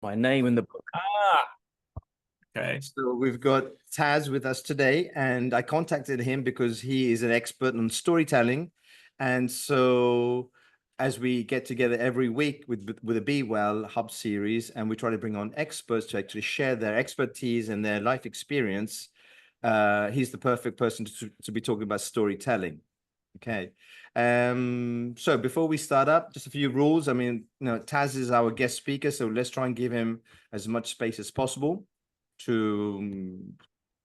My name in the book. Okay. So we've got Taz with us today, and I contacted him because he is an expert on storytelling. And so as we get together every week with a BEwell Hub Series, and we try to bring on experts to actually share their expertise and their life experience, he's the perfect person to be talking about storytelling. Okay. So before we start up, just a few rules. I mean, Taz is our guest speaker, so let's try and give him as much space as possible to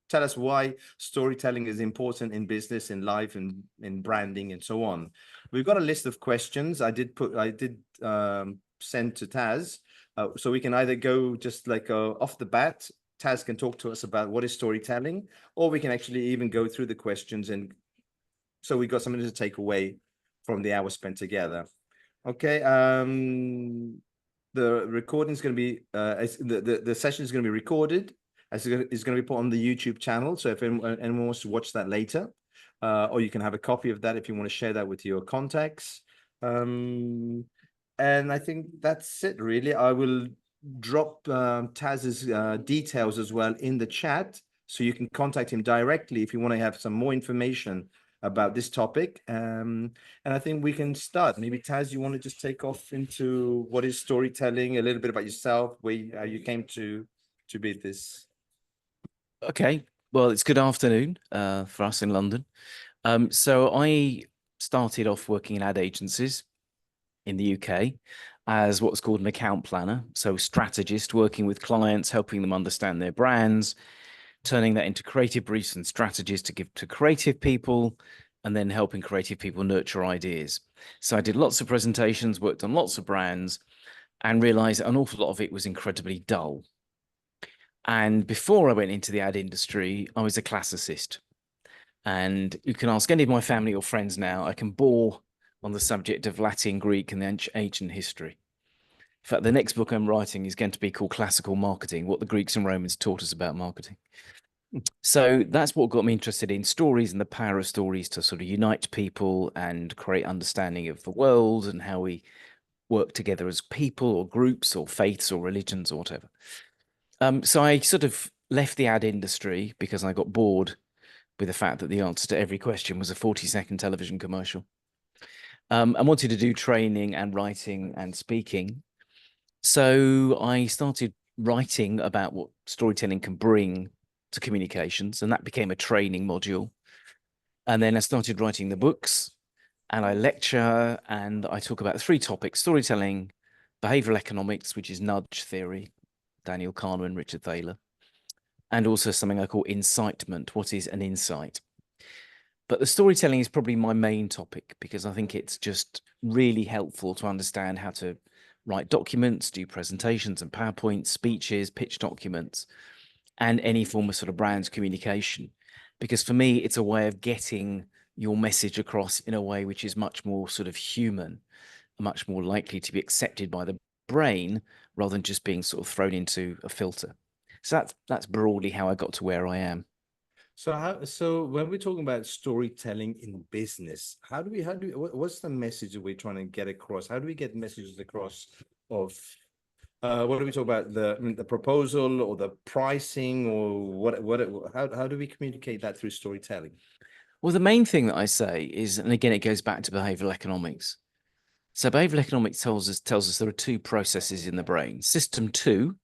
tell us why storytelling is important in business, in life, and in branding, and so on. We've got a list of questions I did send to Taz, so we can either go just like off the bat. Taz can talk to us about what is storytelling, or we can actually even go through the questions, and so we got something to take away from the hour spent together. Okay. The recording is going to be the session is going to be recorded. It's going to be put on the YouTube channel. So if anyone wants to watch that later, or you can have a copy of that if you want to share that with your contacts. And I think that's it, really. I will drop Taz's details as well in the chat, so you can contact him directly if you want to have some more information about this topic. And I think we can start. Maybe Taz, you want to just take off into what is storytelling, a little bit about yourself, how you came to be this. Okay. Well, it's good afternoon for us in London. So I started off working in ad agencies in the UK as what's called an account planner. So strategist, working with clients, helping them understand their brands, turning that into creative briefs and strategies to give to creative people, and then helping creative people nurture ideas. So I did lots of presentations, worked on lots of brands, and realized an awful lot of it was incredibly dull. And before I went into the ad industry, I was a classicist. And you can ask any of my family or friends now, I can bore on the subject of Latin, Greek, and the ancient history. In fact, the next book I'm writing is going to be called Classical Marketing, What the Greeks and Romans Taught Us About Marketing. So that's what got me interested in stories and the power of stories to sort of unite people and create understanding of the world and how we work together as people or groups or faiths or religions or whatever. So I sort of left the ad industry because I got bored with the fact that the answer to every question was a 40-second television commercial. I wanted to do training and writing and speaking. So I started writing about what storytelling can bring to communications, and that became a training module. And then I started writing the books, and I lecture, and I talk about 3 topics: storytelling, behavioral economics, which is nudge theory, Daniel Kahneman, Richard Thaler, and also something I call incitement. What is an insight? But the storytelling is probably my main topic because I think it's just really helpful to understand how to write documents, do presentations and PowerPoint, speeches, pitch documents, and any form of sort of brand communication. Because for me, it's a way of getting your message across in a way which is much more sort of human, much more likely to be accepted by the brain rather than just being sort of thrown into a filter. So that's broadly how I got to where I am. So when we're talking about storytelling in business, what's the message that we're trying to get across? How do we get messages across of what do we talk about, the proposal or the pricing, or how do we communicate that through storytelling? Well, the main thing that I say is, and again, it goes back to behavioral economics. So behavioral economics tells us there are 2 processes in the brain. System 2,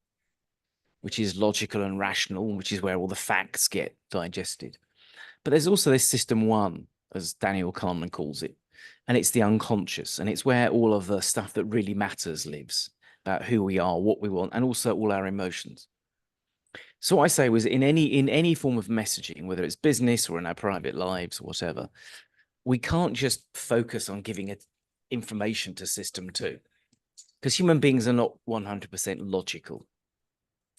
which is logical and rational, which is where all the facts get digested. But there's also this system 1, as Daniel Kahneman calls it, and it's the unconscious, and it's where all of the stuff that really matters lives, about who we are, what we want, and also all our emotions. So what I say was, in any form of messaging, whether it's business or in our private lives or whatever, we can't just focus on giving information to system 2, because human beings are not 100% logical.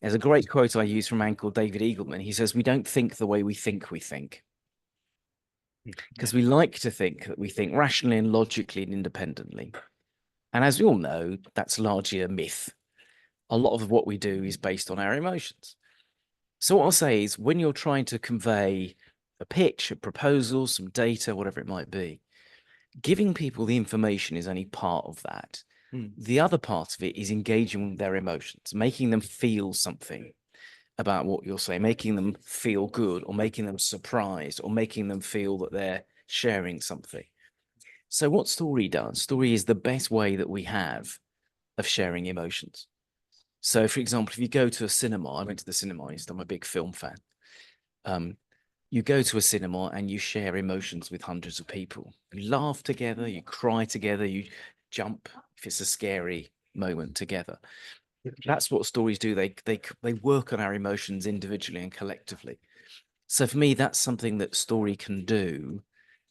There's a great quote I use from a man called David Eagleman. He says, "We don't think the way we think we think." Because we like to think that we think rationally and logically and independently. And as we all know, that's largely a myth. A lot of what we do is based on our emotions. So what I'll say is, when you're trying to convey a pitch, a proposal, some data, whatever it might be, giving people the information is only part of that. The other part of it is engaging with their emotions, making them feel something about what you're saying, making them feel good or making them surprised or making them feel that they're sharing something. So what story does, story is the best way that we have of sharing emotions. So for example, if you go to a cinema, I went to the cinema, I'm a big film fan. You go to a cinema and you share emotions with hundreds of people. You laugh together, you cry together, you jump if it's a scary moment together. That's what stories do. They work on our emotions individually and collectively. So for me, that's something that story can do.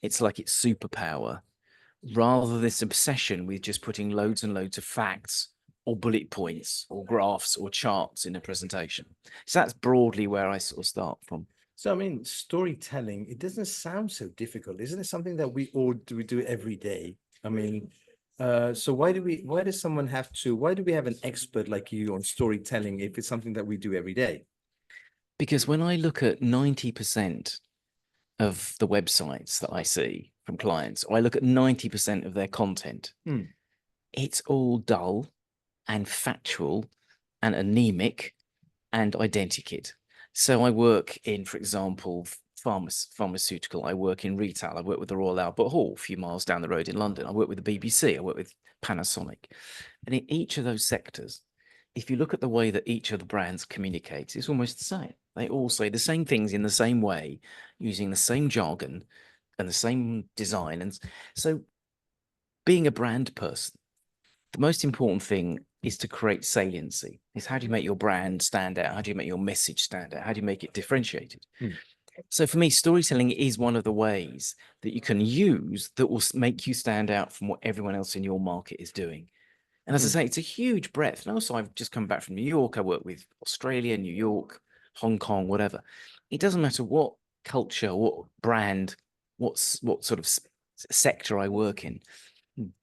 It's like its superpower, rather than this obsession with just putting loads and loads of facts or bullet points or graphs or charts in a presentation. So that's broadly where I sort of start from. So, I mean, storytelling, it doesn't sound so difficult. Isn't it something that we all do, we do every day? I mean, so why do we have an expert like you on storytelling if it's something that we do every day? Because when I look at 90% of the websites that I see from clients, or I look at 90% of their content, it's all dull and factual and anemic and identikit. So I work in, for example, pharmaceutical. I work in retail. I work with the Royal Albert Hall a few miles down the road in London. I work with the BBC. I work with Panasonic. And in each of those sectors, if you look at the way that each of the brands communicates, it's almost the same. They all say the same things in the same way, using the same jargon and the same design. And so being a brand person, the most important thing is to create saliency. Is how do you make your brand stand out? How do you make your message stand out? How do you make it differentiated? So for me, storytelling is one of the ways that you can use that will make you stand out from what everyone else in your market is doing. And as I say, it's a huge breadth. And also, I've just come back from New York. I work with Australia, New York, Hong Kong, whatever. It doesn't matter what culture, what brand, what sort of sector I work in.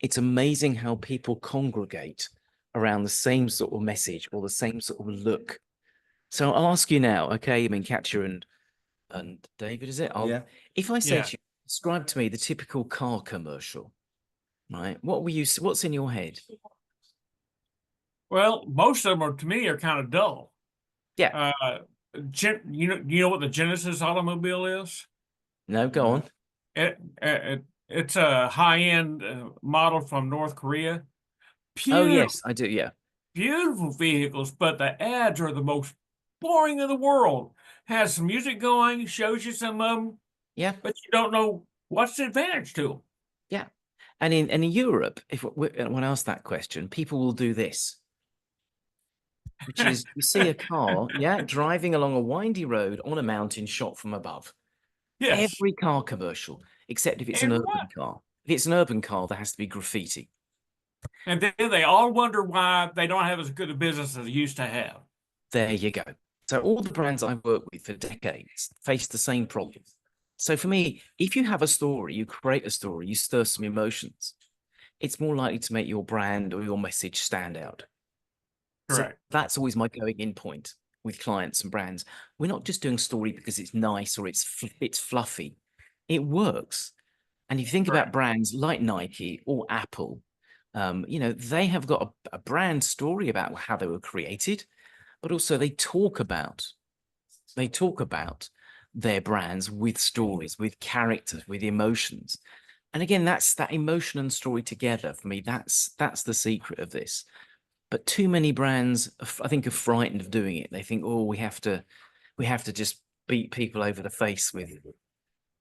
It's amazing how people congregate around the same sort of message or the same sort of look. So I'll ask you now, okay? I mean, Katja and David, is it? If I say to you, describe to me the typical car commercial, right? What's in your head? Well, most of them are, to me, are kind of dull. Yeah. You know what the Genesis automobile is? No, go on. It's a high-end model from North Korea. Oh, Beautiful, yes, I do. Yeah. beautiful vehicles, but the ads are the most boring in the world. Has some music going, shows you some of them, Yeah. but you don't know what's the advantage to them. Yeah. And in Europe, when I ask that question, people will do this, which is you see a car, driving along a windy road on a mountain shot from above. Yes. Every car commercial, except if it's an Every urban one. car. If it's an urban car, there has to be graffiti. And then they all wonder why they don't have as good a business as they used to have. There you go. So all the brands I've worked with for decades face the same problem. So for me, if you have a story, you create a story, you stir some emotions, it's more likely to make your brand or your message stand out. Correct. So that's always my going in point with clients and brands. We're not just doing story because it's nice or it's fluffy. It works. And if you think about brands like Nike or Apple, they have got a brand story about how they were created, but also they talk about their brands with stories, with characters, with emotions. And again, that's that emotion and story together for me. That's the secret of this. But too many brands, I think, are frightened of doing it. They think, oh, we have to just beat people over the face with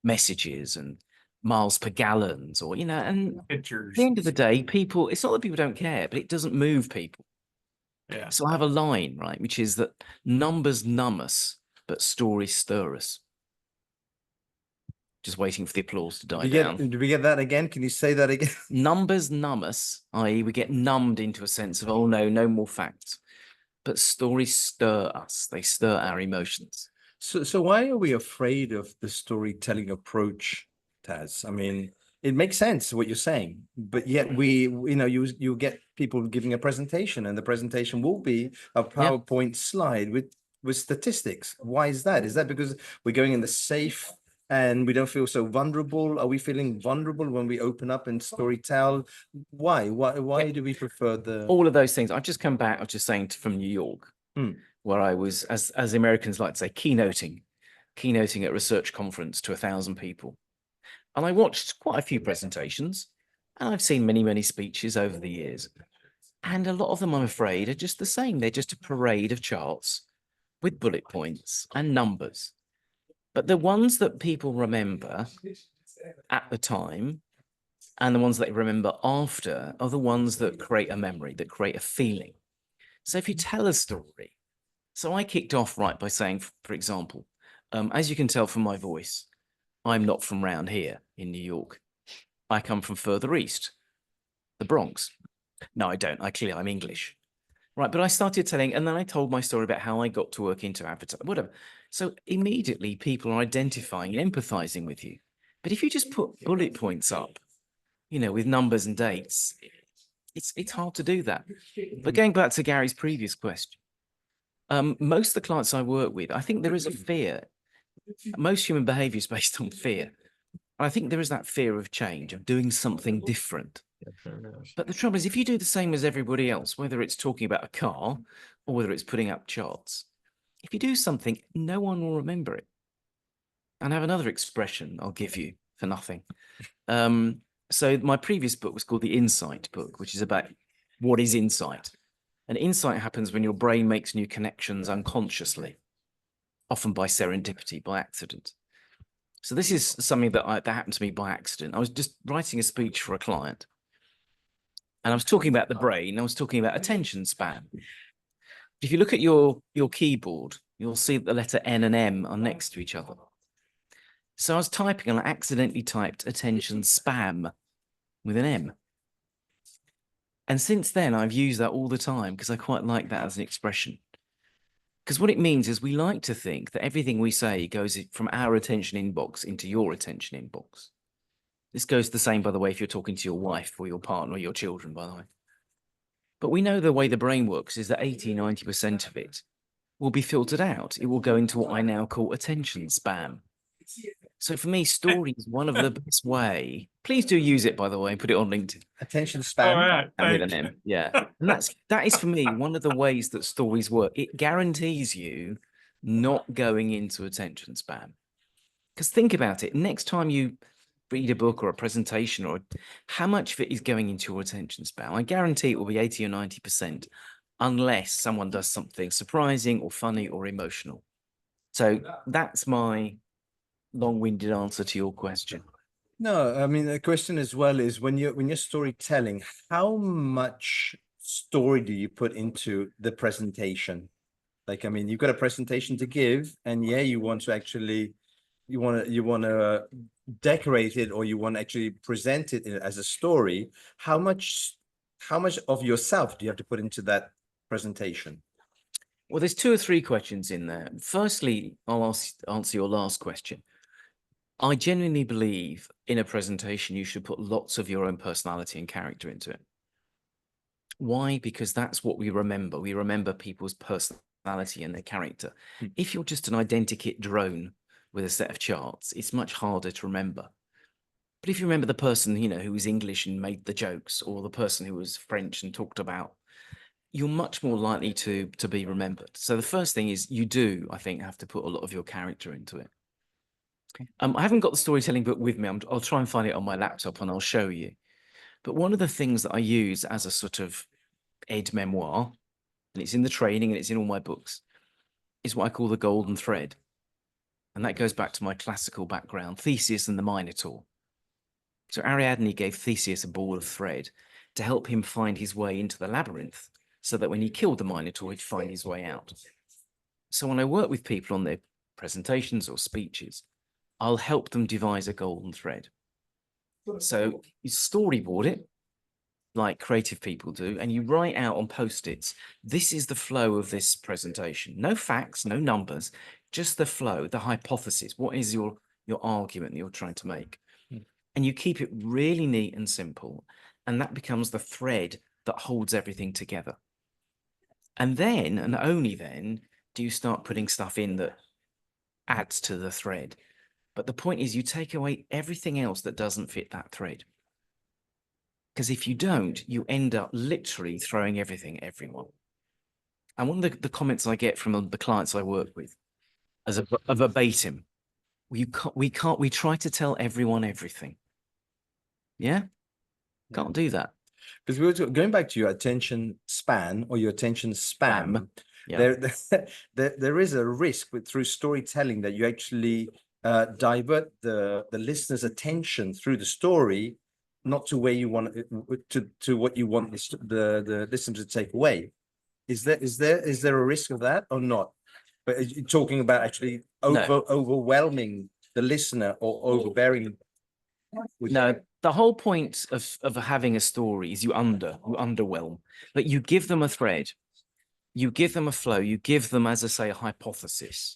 messages and miles per gallons, or and Pictures. at the end of the day, people, it's not that people don't care, but it doesn't move people. Yeah. So I have a line, right, which is that numbers numb us, but stories stir us. Just waiting for the applause to die down. Do we get that again? Can you say that again? Numbers numb us, i.e. we get numbed into a sense of, oh no more facts. But stories stir us. They stir our emotions. So why are we afraid of the storytelling approach, Taz? I mean, it makes sense what you're saying, but yet you get people giving a presentation, and the presentation will be a PowerPoint slide with statistics. Why is that? Is that because we're going in the safe and we don't feel so vulnerable? Are we feeling vulnerable when we open up and story tell? Why do we prefer the All of those things. I've just come back, I was just saying, from New York, where I was, as Americans like to say, keynoting at a research conference to 1,000 people. And I watched quite a few presentations, and I've seen many, many speeches over the years. And a lot of them, I'm afraid, are just the same. They're just a parade of charts with bullet points and numbers. But the ones that people remember at the time and the ones that they remember after are the ones that create a memory, that create a feeling. So if you tell a story, so I kicked off right by saying, for example, as you can tell from my voice, I'm not from round here in New York. I come from further east, the Bronx. No, I don't. I'm English. Right, but I started telling, and then I told my story about how I got to work into advertising, whatever. So immediately people are identifying and empathizing with you. But if you just put bullet points up, with numbers and dates, it's hard to do that. But going back to Gary's previous question, most of the clients I work with, I think there is a fear. Most human behavior is based on fear. I think there is that fear of change, of doing something different. But the trouble is, if you do the same as everybody else, whether it's talking about a car or whether it's putting up charts, if you do something, no one will remember it. And I have another expression I'll give you for nothing. So my previous book was called The Insight Book, which is about what is insight. And insight happens when your brain makes new connections unconsciously, often by serendipity, by accident. So this is something that happened to me by accident. I was just writing a speech for a client, and I was talking about the brain. I was talking about attention span. If you look at your keyboard, you'll see that the letter N and M are next to each other. So I was typing and I accidentally typed attention spam with an M. And since then, I've used that all the time because I quite like that as an expression. Because what it means is we like to think that everything we say goes from our attention inbox into your attention inbox. This goes the same, by the way, if you're talking to your wife or your partner or your children, by the way. But we know the way the brain works is that 80–90% of it will be filtered out. It will go into what I now call attention spam. So for me, story is one of the best way. Please do use it, by the way, put it on LinkedIn. attention span? All right. And with an M, yeah. And that is for me one of the ways that stories work. It guarantees you not going into attention spam. Because think about it, next time you read a book or a presentation, or how much of it is going into your attention span? I guarantee it will be 80 or 90%, unless someone does something surprising or funny or emotional. So that's my long-winded answer to your question. No, I mean, the question as well is when you're storytelling, how much story do you put into the presentation? Like, I mean, you've got a presentation to give, and yeah, you want to actually, you want to decorate it, or you want to actually present it as a story. How much of yourself do you have to put into that presentation? Well, there's 2 or 3 questions in there. Firstly, I'll answer your last question. I genuinely believe in a presentation, you should put lots of your own personality and character into it. Why? Because that's what we remember. We remember people's personality and their character. If you're just an identikit drone with a set of charts, it's much harder to remember. But if you remember the person, who was English and made the jokes, or the person who was French and talked about, you're much more likely to be remembered. So the first thing is you do, I think, have to put a lot of your character into it. I haven't got the storytelling book with me. I'll try and find it on my laptop and I'll show you. But one of the things that I use as a sort of aide memoir, and it's in the training and it's in all my books, is what I call the golden thread. And that goes back to my classical background, Theseus and the Minotaur. So Ariadne gave Theseus a ball of thread to help him find his way into the labyrinth, so that when he killed the Minotaur, he'd find his way out. So when I work with people on their presentations or speeches, I'll help them devise a golden thread. So you storyboard it like creative people do, and you write out on Post-its, this is the flow of this presentation. No facts, no numbers, just the flow, the hypothesis. What is your argument that you're trying to make? And you keep it really neat and simple, and that becomes the thread that holds everything together. And then, and only then, do you start putting stuff in that adds to the thread. But the point is you take away everything else that doesn't fit that thread. Because if you don't, you end up literally throwing everything at everyone. And one of the comments I get from the clients I work with as a verbatim, we try to tell everyone everything. Yeah? Can't do that. Because we were going back to your attention span or your attention spam. Yeah. There is a risk through storytelling that you actually divert the listener's attention through the story, not to where you want to what you want the listener to take away. Is there a risk of that or not? But you're talking about actually overwhelming the listener or overbearing. No, the whole point of having a story is you underwhelm, but you give them a thread, you give them a flow, you give them, as I say, a hypothesis,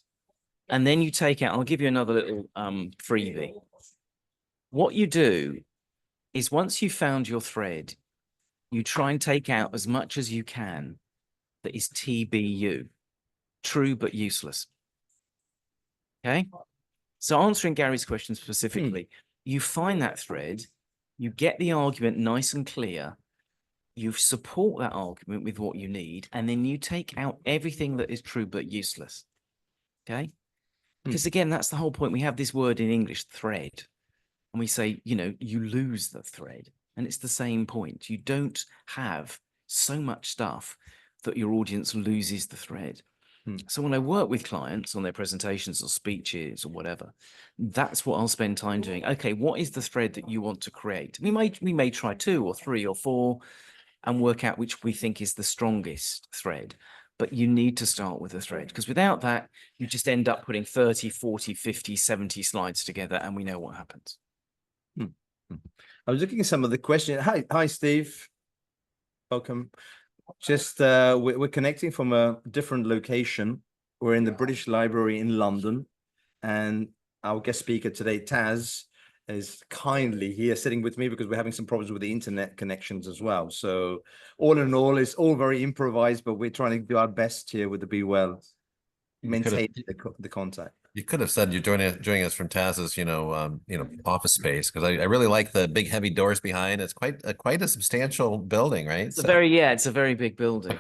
and then you take out. I'll give you another little freebie. What you do is once you've found your thread, you try and take out as much as you can that is TBU, true but useless. Okay, so answering Gary's question specifically. You find that thread, you get the argument nice and clear, you support that argument with what you need, and then you take out everything that is true but useless. Okay? Because again, that's the whole point. We have this word in English, thread, and we say, you lose the thread. And it's the same point. You don't have so much stuff that your audience loses the thread. So when I work with clients on their presentations or speeches or whatever, that's what I'll spend time doing. Okay, what is the thread that you want to create? We may try 2 or 3 or 4 and work out which we think is the strongest thread. But you need to start with a thread, because without that, you just end up putting 30, 40, 50, 70 slides together, and we know what happens. I was looking at some of the questions. Hi, Steve. Welcome. Just we're connecting from a different location. We're in the British Library in London, and our guest speaker today, Taz, is kindly here sitting with me because we're having some problems with the internet connections as well. So all in all, it's all very improvised, but we're trying to do our best here with the BEwell, maintain the contact. You could have said you're joining us from Taz's, office space, because I really like the big heavy doors behind. It's quite a substantial building, right? It's it's a very big building.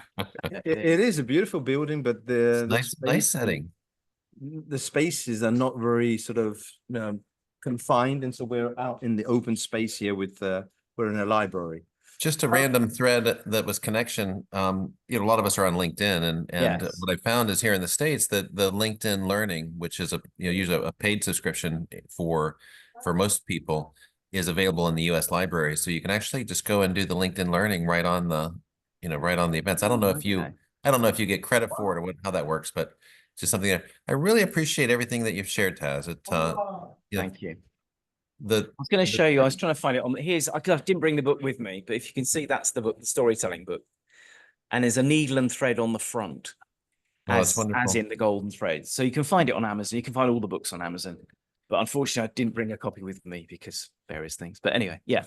It is a beautiful building, but the nice setting. The spaces are not very sort of confined, and so we're out in the open space here we're in a library. Just a random thread that was connection. A lot of us are on LinkedIn, and what I found is here in the States that the LinkedIn Learning, which is usually a paid subscription for most people, is available in the U.S. library. So you can actually just go and do the LinkedIn Learning right on the events. I don't know if you get credit for it or how that works, but it's just something that I really appreciate everything that you've shared, Taz. Thank you. I was going to show you. I was trying to find it on. I didn't bring the book with me, but if you can see, that's the book, the storytelling book, and there's a needle and thread on the front, as in the golden thread. So you can find it on Amazon. You can find all the books on Amazon, but unfortunately, I didn't bring a copy with me because various things. But anyway, yeah.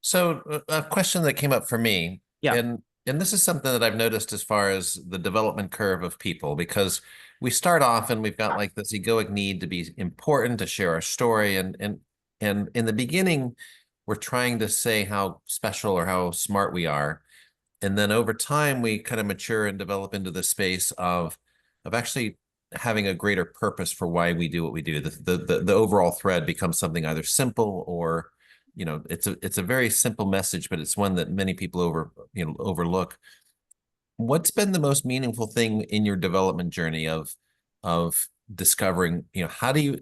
So a question that came up for me, and this is something that I've noticed as far as the development curve of people, because we start off and we've got like this egoic need to be important, to share our story, and in the beginning, we're trying to say how special or how smart we are. And then over time, we kind of mature and develop into the space of actually having a greater purpose for why we do what we do. The overall thread becomes something either simple or, it's a very simple message, but it's one that many people overlook. What's been the most meaningful thing in your development journey of discovering, how do you,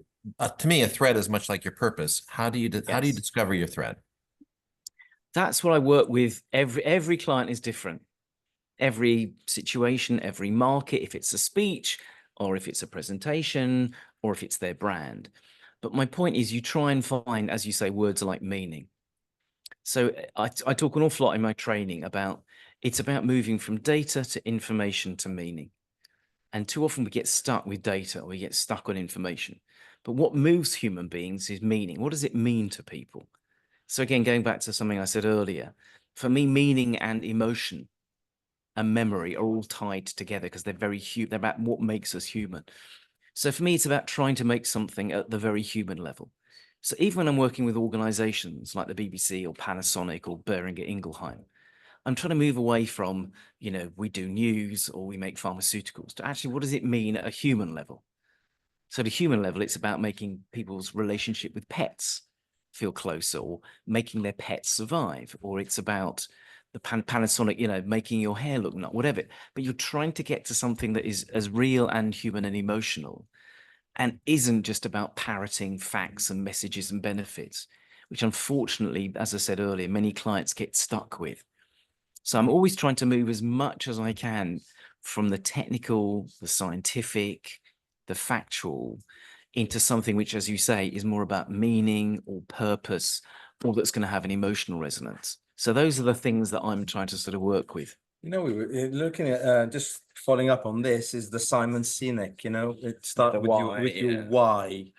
to me, a thread is much like your purpose. How do you discover your thread? That's what I work with. Every client is different. Every situation, every market, if it's a speech or if it's a presentation or if it's their brand. But my point is you try and find, as you say, words like meaning. So I talk an awful lot in my training about, it's about moving from data to information to meaning. And too often we get stuck with data or we get stuck on information. But what moves human beings is meaning. What does it mean to people? So again, going back to something I said earlier, for me, meaning and emotion and memory are all tied together because they're very human. They're about what makes us human. So for me, it's about trying to make something at the very human level. So even when I'm working with organizations like the BBC or Panasonic or Boehringer Ingelheim, I'm trying to move away from, we do news or we make pharmaceuticals to actually, what does it mean at a human level? So at a human level, it's about making people's relationship with pets feel closer, or making their pets survive, or it's about the Panasonic, making your hair look not whatever. But you're trying to get to something that is as real and human and emotional, and isn't just about parroting facts and messages and benefits, which unfortunately, as I said earlier, many clients get stuck with. So I'm always trying to move as much as I can from the technical, the scientific, the factual, into something which, as you say, is more about meaning or purpose, or that's going to have an emotional resonance. So those are the things that I'm trying to sort of work with. We were looking at just following up on this is the Simon Sinek, it starts with your why,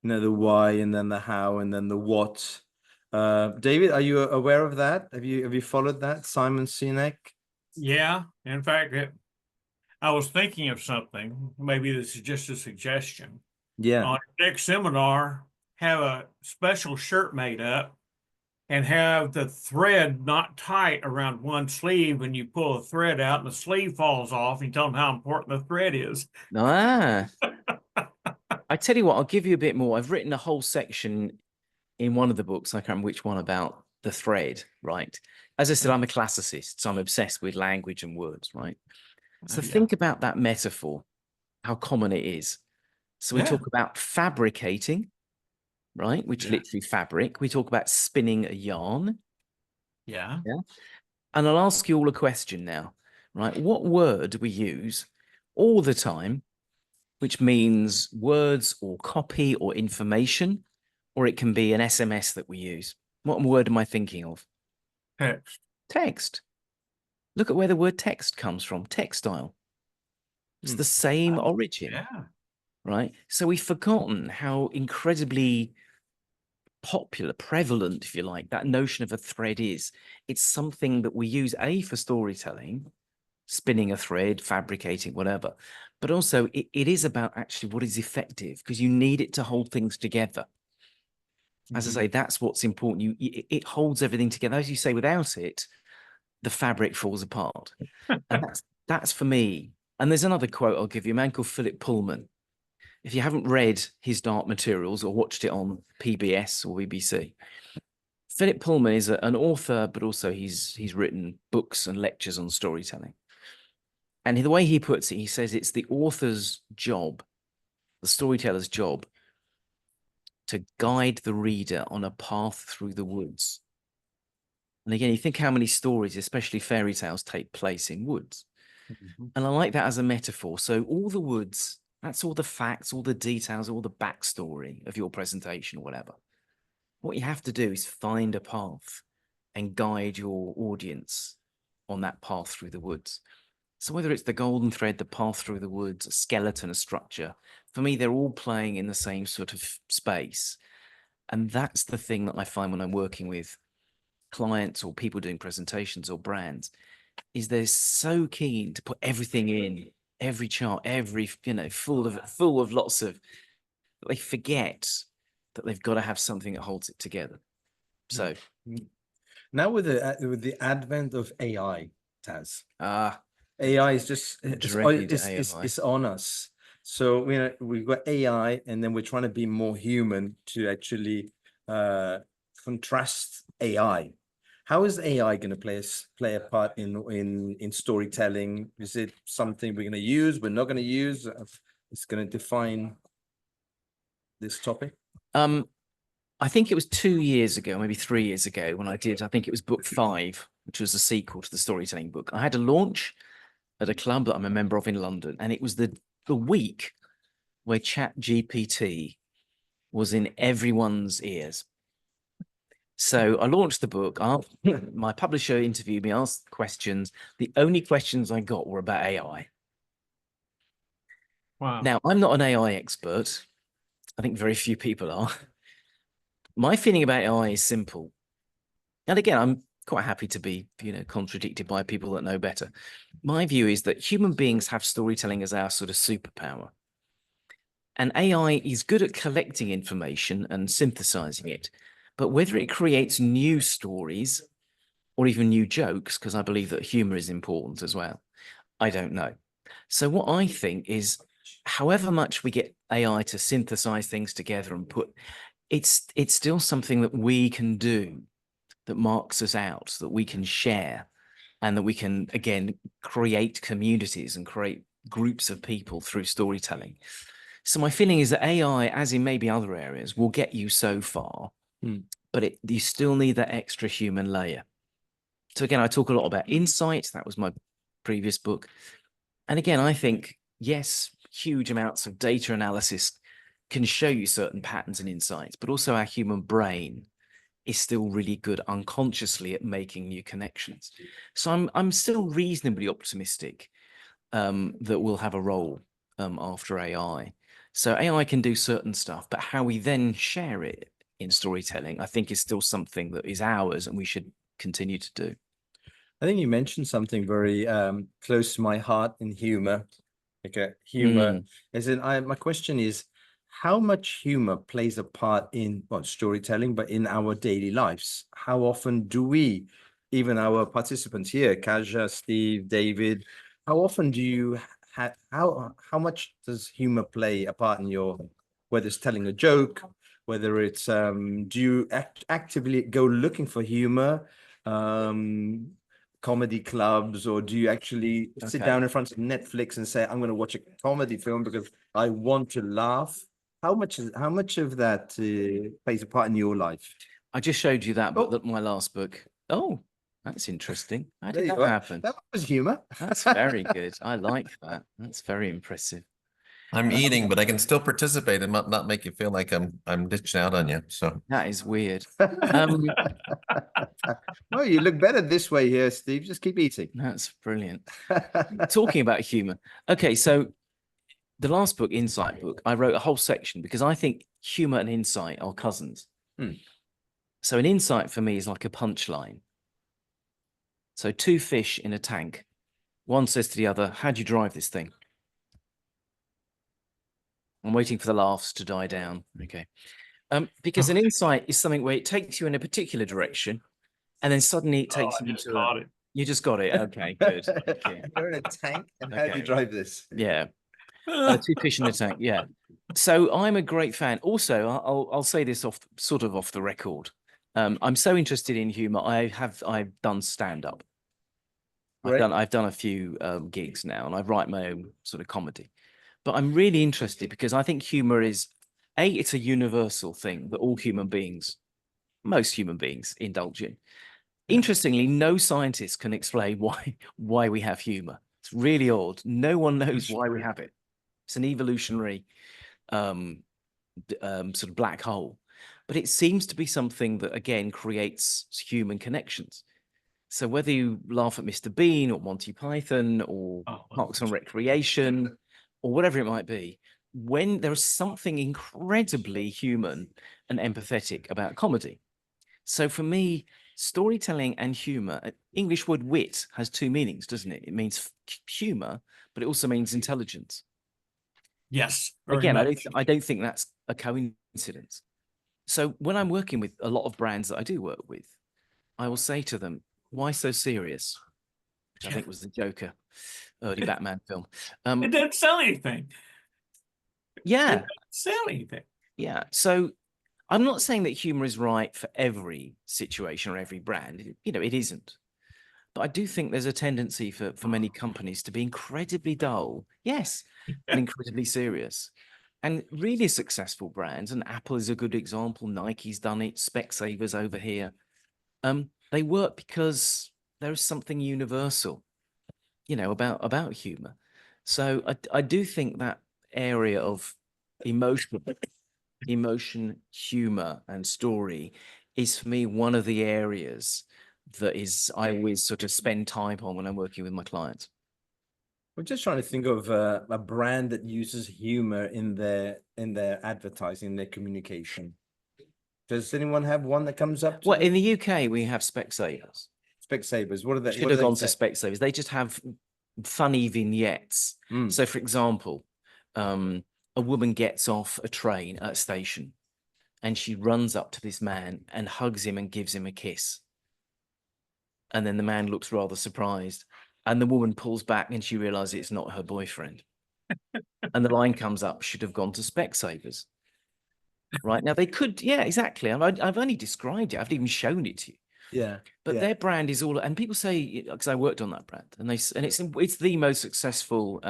the why, and then the how, and then the what. David, are you aware of that? Have you followed that, Simon Sinek? Yeah. In fact, I was thinking of something. Maybe this is just a suggestion. Yeah. On your next seminar, have a special shirt made up and have the thread not tight around one sleeve, and you pull the thread out and the sleeve falls off, and you tell them how important the thread is. I tell you what, I'll give you a bit more. I've written a whole section in one of the books, I can't remember which one, about the thread, right? As I said, I'm a classicist, so I'm obsessed with language and words, right? So think about that metaphor, how common it is. So we talk about fabricating, right? Which literally fabric. We talk about spinning a yarn. Yeah. And I'll ask you all a question now, right? What word do we use all the time, which means words or copy or information, or it can be an SMS that we use? What word am I thinking of? Text. Text. Look at where the word text comes from. Textile. It's the same origin, right? So we've forgotten how incredibly popular, prevalent, if you like, that notion of a thread is. It's something that we use, A, for storytelling, spinning a thread, fabricating, whatever, but also it is about actually what is effective, because you need it to hold things together. As I say, that's what's important. It holds everything together. As you say, without it, the fabric falls apart. And that's for me. And there's another quote I'll give you, a man called Philip Pullman. If you haven't read his Dark Materials or watched it on PBS or BBC, Philip Pullman is an author, but also he's written books and lectures on storytelling. And the way he puts it, he says it's the author's job, the storyteller's job, to guide the reader on a path through the woods. And again, you think how many stories, especially fairy tales, take place in woods. And I like that as a metaphor. So all the woods, that's all the facts, all the details, all the backstory of your presentation or whatever. What you have to do is find a path and guide your audience on that path through the woods. So whether it's the golden thread, the path through the woods, a skeleton, a structure, for me, they're all playing in the same sort of space. And that's the thing that I find when I'm working with clients or people doing presentations or brands, is they're so keen to put everything in, every chart, every, full of lots of, they forget that they've got to have something that holds it together. So now with the advent of AI, Taz, AI is just it's on us. So we've got AI, and then we're trying to be more human to actually contrast AI. How is AI going to play a part in storytelling? Is it something we're going to use? We're not going to use? It's going to define this topic. I think it was 2 years ago, maybe 3 years ago, when I think it was book 5, which was a sequel to the storytelling book. I had a launch at a club that I'm a member of in London, and it was the week where ChatGPT was in everyone's ears. So I launched the book. My publisher interviewed me, asked questions. The only questions I got were about AI. Wow. Now, I'm not an AI expert. I think very few people are. My feeling about AI is simple. And again, I'm quite happy to be, contradicted by people that know better. My view is that human beings have storytelling as our sort of superpower. And AI is good at collecting information and synthesizing it. But whether it creates new stories or even new jokes, because I believe that humor is important as well, I don't know. So what I think is, however much we get AI to synthesize things together and put, it's still something that we can do, that marks us out, that we can share, and that we can, again, create communities and create groups of people through storytelling. So my feeling is that AI, as in maybe other areas, will get you so far, but you still need that extra human layer. So again, I talk a lot about insight. That was my previous book. And again, I think, yes, huge amounts of data analysis can show you certain patterns and insights, but also our human brain is still really good unconsciously at making new connections. So I'm still reasonably optimistic that we'll have a role after AI. So AI can do certain stuff, but how we then share it in storytelling, I think, is still something that is ours and we should continue to do. I think you mentioned something very close to my heart in humor. Okay, humor. As in, my question is, how much humor plays a part in storytelling, but in our daily lives? How often do we, even our participants here, Kaja, Steve, David, how often do you have, how much does humor play a part in your, whether it's telling a joke, whether it's, do you actively go looking for humor? Comedy clubs, or do you actually sit down in front of Netflix and say, I'm going to watch a comedy film because I want to laugh? How much of that plays a part in your life? I just showed you that book, my last book. Oh, that's interesting. How did that happen? That was humor. That's very good. I like that. That's very impressive. I'm eating, but I can still participate and not make you feel like I'm ditching out on you. So that is weird. Well, you look better this way here, Steve. Just keep eating. That's brilliant. Talking about humor. Okay, so the last book, Insight book, I wrote a whole section because I think humor and insight are cousins. So an insight for me is like a punchline. So two fish in a tank. One says to the other, how do you drive this thing? I'm waiting for the laughs to die down. Okay. Because an insight is something where it takes you in a particular direction, and then suddenly it takes you into it. You just got it. Okay, good. You're in a tank, and how do you drive this? Yeah. Two fish in a tank. Yeah. So I'm a great fan. Also, I'll say this off the record. I'm so interested in humor. I've done stand-up. I've done a few gigs now, and I write my own sort of comedy. But I'm really interested because I think humor is, it's a universal thing that all human beings, most human beings, indulge in. Interestingly, no scientist can explain why we have humor. It's really odd. No one knows why we have it. It's an evolutionary sort of black hole. But it seems to be something that, again, creates human connections. So whether you laugh at Mr. Bean or Monty Python or Parks and Recreation or whatever it might be, when there is something incredibly human and empathetic about comedy. So for me, storytelling and humor, English word wit has two meanings, doesn't it? It means humor, but it also means intelligence. Yes. Again, I don't think that's a coincidence. So when I'm working with a lot of brands that I do work with, I will say to them, why so serious? Which I think was the Joker, early Batman film. It didn't sell anything. Yeah. It didn't sell anything. Yeah. So I'm not saying that humor is right for every situation or every brand. You know, it isn't. But I do think there's a tendency for many companies to be incredibly dull, yes, and incredibly serious. And really successful brands, and Apple is a good example, Nike's done it, Specsavers over here. They work because there is something universal, you know, about humor. So I do think that area of emotion, humor, and story is for me one of the areas that I always sort of spend time on when I'm working with my clients. We're just trying to think of a brand that uses humor in their advertising, in their communication. Does anyone have one that comes up? Well, in the UK, we have Specsavers. Specsavers. What are they? Should have gone to Specsavers. They just have funny vignettes. So, for example, a woman gets off a train at a station and she runs up to this man and hugs him and gives him a kiss. And then the man looks rather surprised. And the woman pulls back and she realizes it's not her boyfriend. And the line comes up, should have gone to Specsavers. Right now, they could, yeah, exactly. I've only described it. I've even shown it to you. Yeah. But yeah. their brand is all, and people say, because I worked on that brand, and it's the most successful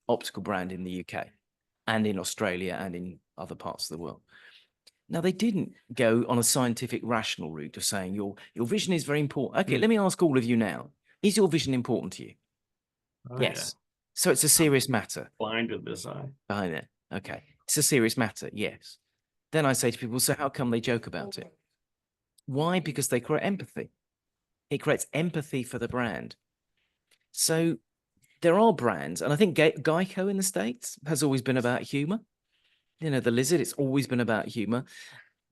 optical brand in the UK and in Australia and in other parts of the world. Now, they didn't go on a scientific, rational route of saying your vision is very important. Okay, let me ask all of you now: is your vision important to you? Oh, Yes. So it's a serious matter. Blinded this eye. Behind it. Okay, it's a serious matter. Yes. Then I say to people, so how come they joke about it? Why? Because they create empathy. It creates empathy for the brand. So there are brands, and I think Geico in the States has always been about humor. You know, the lizard, it's always been about humor.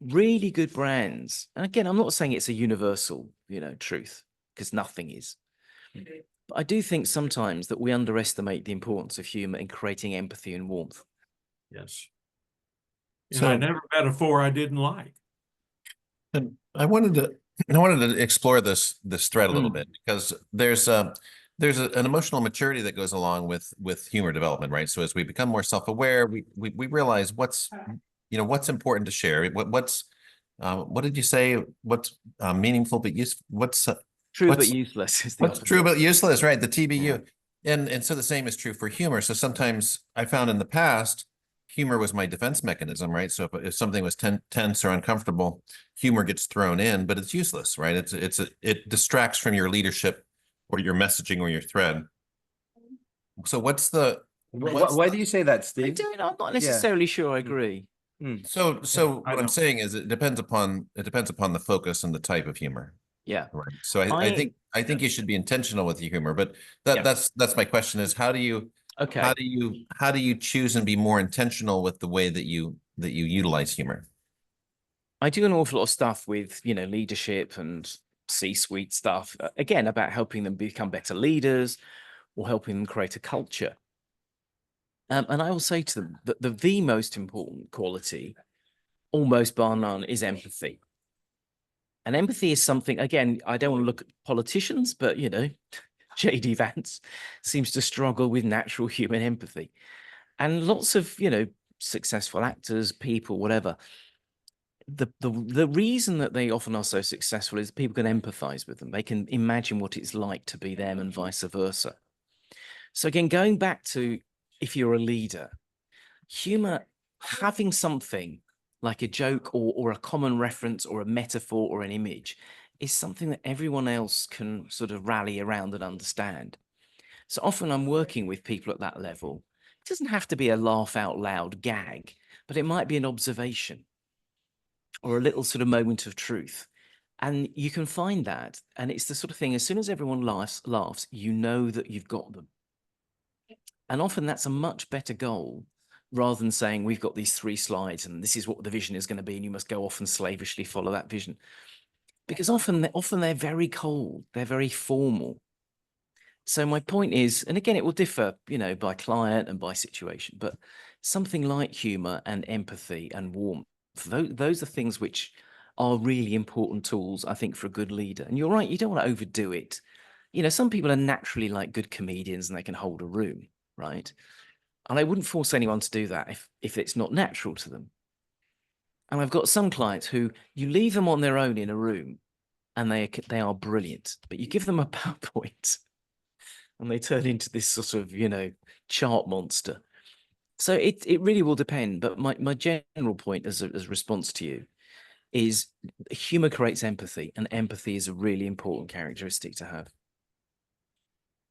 Really good brands. And again, I'm not saying it's a universal, truth, because nothing is. But I do think sometimes that we underestimate the importance of humor in creating empathy and warmth. Yes. So And I never met a four I didn't like. And I wanted to explore this thread a little bit, because there's an emotional maturity that goes along with humor development, right? So as we become more self-aware, we realize what's important to share. What did you say? What's meaningful but useful? True but useless is the what's true but useless, right? The TBU. Yeah. And so the same is true for humor. So sometimes I found in the past, humor was my defense mechanism, right? So if something was tense or uncomfortable, humor gets thrown in, but it's useless, right? It distracts from your leadership or your messaging or your thread. So why do you say that, Steve? I'm not necessarily sure I agree. So what I'm saying is it depends upon the focus and the type of humor. Yeah. Right. So I think you should be intentional with your humor, but that's my question is how do you choose and be more intentional with the way that you utilize humor? I do an awful lot of stuff with, leadership and C-suite stuff, again, about helping them become better leaders or helping them create a culture. And I will say to them that the most important quality, almost bar none, is empathy. And empathy is something, again, I don't want to look at politicians, but, J.D. Vance seems to struggle with natural human empathy. And lots of, successful actors, people, whatever. The reason that they often are so successful is people can empathize with them. They can imagine what it's like to be them and vice versa. So again, going back to if you're a leader, humor, having something like a joke or a common reference or a metaphor or an image is something that everyone else can sort of rally around and understand. So often I'm working with people at that level. It doesn't have to be a laugh out loud gag, but it might be an observation or a little sort of moment of truth. And you can find that. And it's the sort of thing, as soon as everyone laughs, you know that you've got them. And often that's a much better goal rather than saying we've got these 3 slides and this is what the vision is going to be and you must go off and slavishly follow that vision. Because often they're very cold, they're very formal. So my point is, and again, it will differ, by client and by situation, but something like humor and empathy and warmth, those are things which are really important tools, I think, for a good leader. And you're right, you don't want to overdo it. Some people are naturally like good comedians and they can hold a room, right? And I wouldn't force anyone to do that if it's not natural to them. And I've got some clients who you leave them on their own in a room and they are brilliant, but you give them a PowerPoint and they turn into this sort of, chart monster. So it really will depend. But my general point as a response to you is humor creates empathy, and empathy is a really important characteristic to have.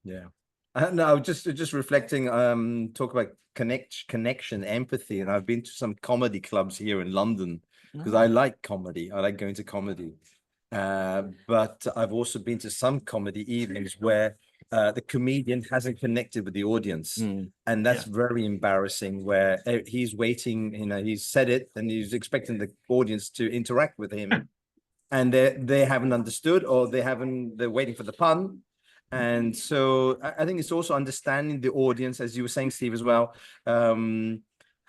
Yeah. No, just reflecting, talk about connection, empathy. And I've been to some comedy clubs here in London because I like comedy. I like going to comedy. But I've also been to some comedy evenings where the comedian hasn't connected with the audience. And that's very embarrassing, where he's waiting, he's said it and he's expecting the audience to interact with him. And they haven't understood, or they're waiting for the pun. And so I think it's also understanding the audience, as you were saying, Steve, as well.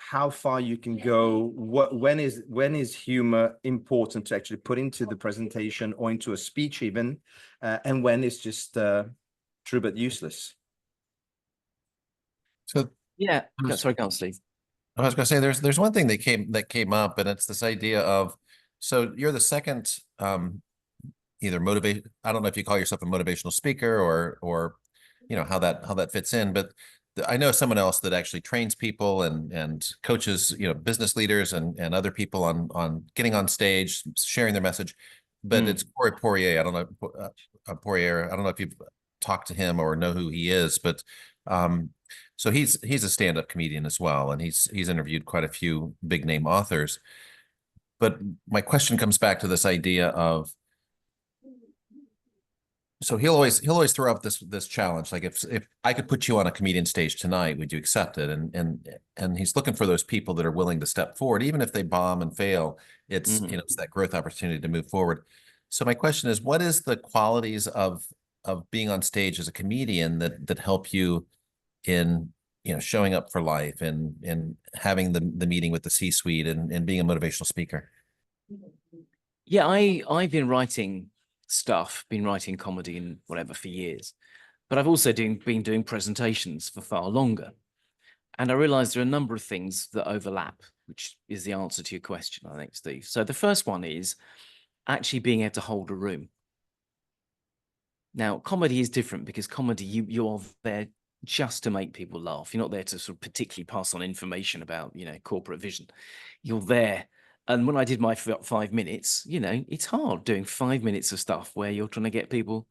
how far you can go, when is humor important to actually put into the presentation or into a speech even, and when it's just true but useless. So Yeah, sorry, go on, Steve. I was going to say there's one thing that came up, and it's this idea of, so you're the second either motivate, I don't know if you call yourself a motivational speaker or you know how that fits in, but I know someone else that actually trains people and coaches, you know, business leaders and other people on getting on stage, sharing their message. But it's Corey Poirier. I don't know Poirier. I don't know if you've talked to him or know who he is, but so he's a stand-up comedian as well, and he's interviewed quite a few big name authors. But my question comes back to this idea of, so he'll always throw up this challenge, like if I could put you on a comedian stage tonight, would you accept it? And he's looking for those people that are willing to step forward, even if they bomb and fail. It's you know, it's that growth opportunity to move forward. So my question is, what is the qualities of being on stage as a comedian that help you in, you know, showing up for life and having the meeting with the C-suite and being a motivational speaker? Yeah, I've been writing comedy and whatever for years, but I've also been doing presentations for far longer. And I realized there are a number of things that overlap, which is the answer to your question, I think, Steve. So the first one is actually being able to hold a room. Now, comedy is different because comedy, you are there just to make people laugh. You're not there to sort of particularly pass on information about, you know, corporate vision. You're there. And when I did my 5 minutes, you know, it's hard doing 5 minutes of stuff where you're trying to get people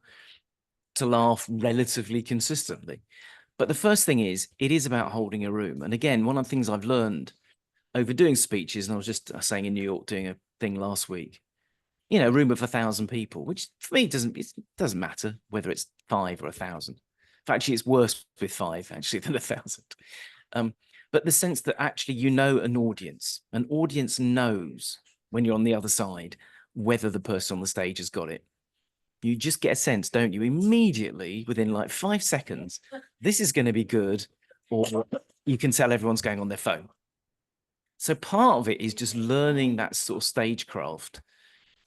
to laugh relatively consistently. But the first thing is, it is about holding a room. And again, one of the things I've learned over doing speeches, and I was just saying in New York doing a thing last week, you know, a room of 1,000 people, which for me it doesn't matter whether it's 5 or 1,000. Actually, it's worse with 5 actually than 1,000. But the sense that actually, you know, an audience knows when you're on the other side whether the person on the stage has got it. You just get a sense, don't you, immediately within like 5 seconds, this is going to be good, or you can tell everyone's going on their phone. So part of it is just learning that sort of stagecraft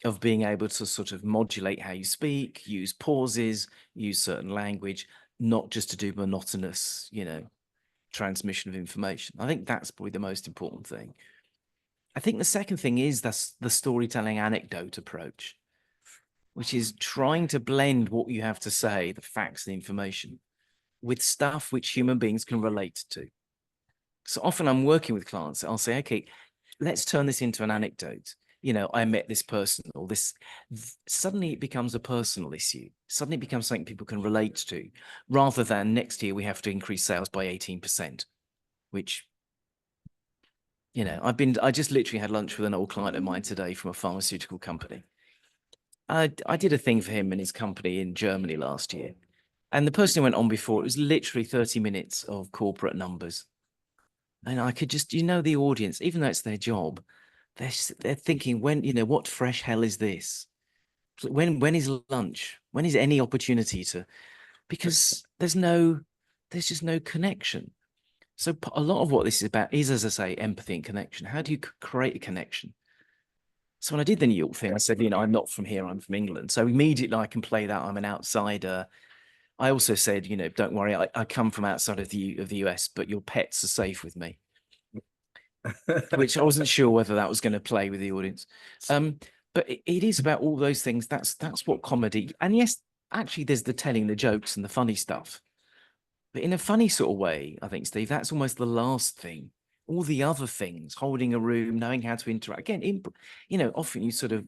of being able to sort of modulate how you speak, use pauses, use certain language, not just to do monotonous, you know, transmission of information. I think that's probably the most important thing. I think the second thing is that's the storytelling anecdote approach, which is trying to blend what you have to say, the facts, the information, with stuff which human beings can relate to. So often I'm working with clients, I'll say, okay, let's turn this into an anecdote. You know, I met this person, or this, suddenly it becomes a personal issue. Suddenly it becomes something people can relate to, rather than next year we have to increase sales by 18%, which, you know, I just literally had lunch with an old client of mine today from a pharmaceutical company. I did a thing for him and his company in Germany last year. And the person who went on before, it was literally 30 minutes of corporate numbers. And I could just, you know, the audience, even though it's their job, they're thinking, when, you know, what fresh hell is this? When is lunch? When is any opportunity to, because there's just no connection. So a lot of what this is about is, as I say, empathy and connection. How do you create a connection? So when I did the New York thing, I said, you know, I'm not from here, I'm from England. So immediately I can play that I'm an outsider. I also said, you know, don't worry, I come from outside of the US, but your pets are safe with me. Which I wasn't sure whether that was going to play with the audience. But it is about all those things. That's what comedy. And yes, actually, there's the telling the jokes and the funny stuff. But in a funny sort of way, I think, Steve, that's almost the last thing. All the other things, holding a room, knowing how to interact. Again, you know, often you sort of,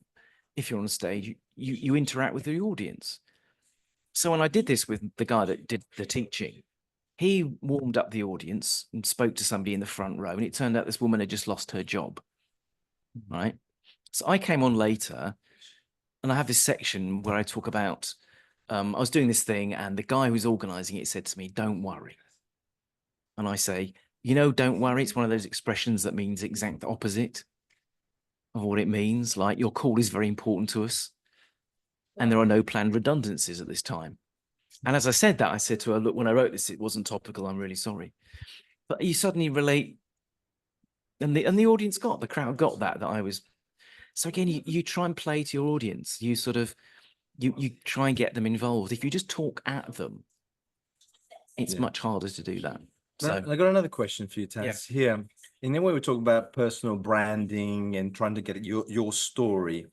if you're on stage, you interact with the audience. So when I did this with the guy that did the teaching, he warmed up the audience and spoke to somebody in the front row, and it turned out this woman had just lost her job, right? So I came on later, and I have this section where I talk about, I was doing this thing, and the guy who's organizing it said to me, don't worry. And I say, you know, don't worry, it's one of those expressions that means the exact opposite of what it means. Like, your call is very important to us, and there are no planned redundancies at this time. And as I said that, I said to her, look, when I wrote this, it wasn't topical. I'm really sorry. But you suddenly relate And the audience the crowd got that I was. So again, you try and play to your audience. You sort of, you try and get them involved. If you just talk at them, it's much harder to do that. So I got another question for you, Taz. Yeah. Here, in the way we talk about personal branding and trying to get your story,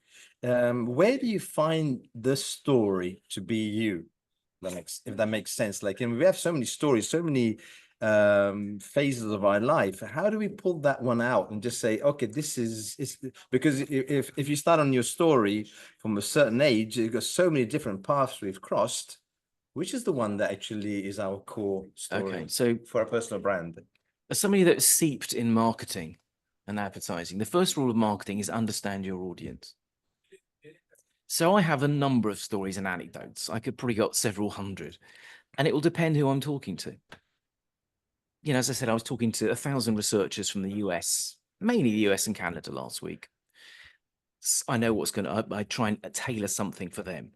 where do you find the story to be you? If that makes sense. Like, and we have so many stories, so many phases of our life. How do we pull that one out and just say, okay, this is because if you start on your story from a certain age, you've got so many different paths we've crossed. Which is the one that actually is our core story? Okay, so for a personal brand. As somebody that's seeped in marketing and advertising, the first rule of marketing is understand your audience. So I have a number of stories and anecdotes. I could probably got several hundred, and it will depend who I'm talking to. You know, as I said, I was talking to 1,000 researchers from the US, mainly the US and Canada last week. I know what's going to, I try and tailor something for them.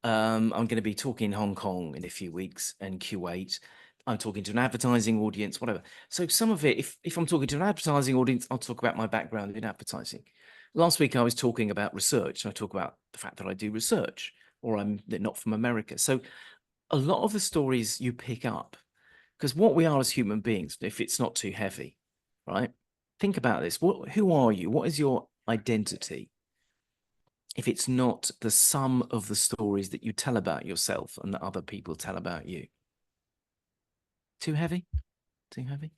I'm going to be talking in Hong Kong in a few weeks and Kuwait. I'm talking to an advertising audience, whatever. So some of it, if I'm talking to an advertising audience, I'll talk about my background in advertising. Last week, I was talking about research. So I talk about the fact that I do research, or I'm not from America. So a lot of the stories you pick up, because what we are as human beings, if it's not too heavy, right? Think about this. Who are you? What is your identity? If it's not the sum of the stories that you tell about yourself and that other people tell about you. Too heavy? Too heavy?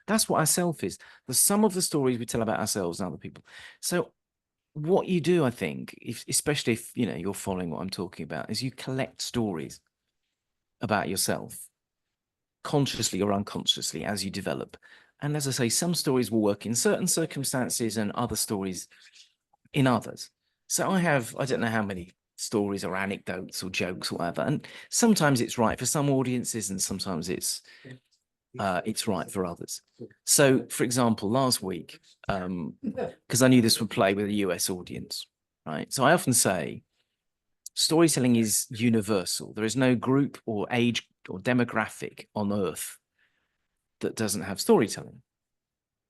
That's what our self is. The sum of the stories we tell about ourselves and other people. So what you do, I think, especially if you know you're following what I'm talking about, is you collect stories about yourself, consciously or unconsciously, as you develop. And as I say, some stories will work in certain circumstances and other stories in others. So I don't know how many stories or anecdotes or jokes or whatever. And sometimes it's right for some audiences and sometimes it's right for others. So for example, last week, because I knew this would play with a US audience, right? So I often say storytelling is universal. There is no group or age or demographic on earth that doesn't have storytelling.